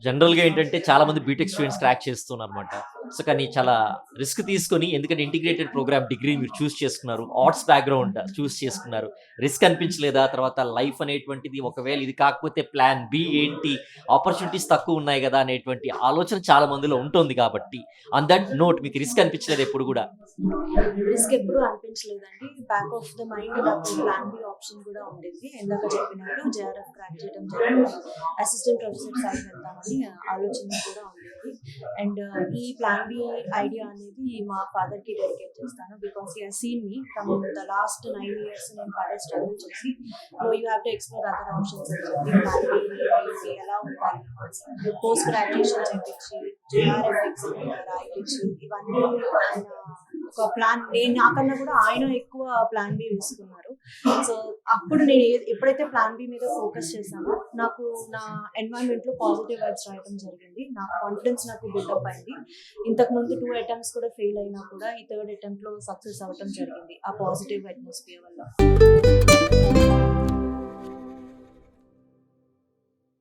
జనరల్‌గా ఏంటంటే చాలా మంది బీటెక్ స్టూడెంట్స్ క్రాక్ చేస్తున్నారనమాట. సో, కానీ చాలా రిస్క్ తీసుకొని ఎందుకంటే ఇంటిగ్రేటెడ్ ప్రోగ్రామ్ డిగ్రీ మీరు చూజ్ చేసుకున్నారు. ఆర్ట్స్ బ్యాక్‌గ్రౌండ్ చూజ్ చేసుకున్నారు. రిస్క్ అనిపించలేదా? తర్వాత లైఫ్ అనేటువంటిది ఒకవేళ ఇది కాకపోతే ప్లాన్ బి ఏంటి? ఆపర్చునిటీస్ తక్కువున్నాయి గదా! అనేటువంటి ఆలోచన చాలా మందిలో ఉంటుంది కాబట్టి, ఆన్ థట్ నోట్ మీకు రిస్క్ అనిపించలేదా ఎప్పుడు గూడా? రిస్క్ ఎప్పుడు అనిపించలేదండి. బ్యాక్ ఆఫ్ ద మైండ్ నాకు ప్లాన్ బి ఆప్షన్ కూడా ఉండేది. ఇందాక చెప్పినట్టు జేఆర్ఎఫ్ క్రాక్ చేయడం జరిగింది. అసిస్టెంట్ ప్రొఫెసర్ సైడ్ వెళ్దామని ఆలోచన కూడా ఉండేది. అండ్ ఈ ప్లాన్ బి ఐడియా అనేది మా ఫాదర్‌కి డెడికేట్ చేస్తాను. Because he has seen me from the last 9 years నేను పడే స్ట్రగుల్ చూసి, no you have to explore other options అని చెప్పి ప్లాన్ బి ఎలా ఉండాలి, పోస్ట్ గ్రాడ్యుయేషన్ చేపించి, జేఆర్ఎఫ్ ఎగ్జామ్ రాయించి ఇవన్నీ ఆయన ఒక ప్లాన్ నాకన్నా కూడా ఆయన ఎక్కువ ప్లాన్ బి వేసుకున్నారు. సో అప్పుడు నేను ఎప్పుడైతే ప్లాన్ బి మీద ఫోకస్ చేశానో నాకు నా ఎన్వైరన్మెంట్లో పాజిటివ్ వైబ్స్ రాయడం జరిగింది. నా కాన్ఫిడెన్స్ నాకు బిల్డప్ అయింది. ఇంతకుముందు 2 అటెంప్ట్స్ కూడా ఫెయిల్ అయినా కూడా ఈ థర్డ్ అటెంప్ట్లో సక్సెస్ అవ్వడం జరిగింది ఆ పాజిటివ్ అట్మాస్ఫియర్ వల్ల.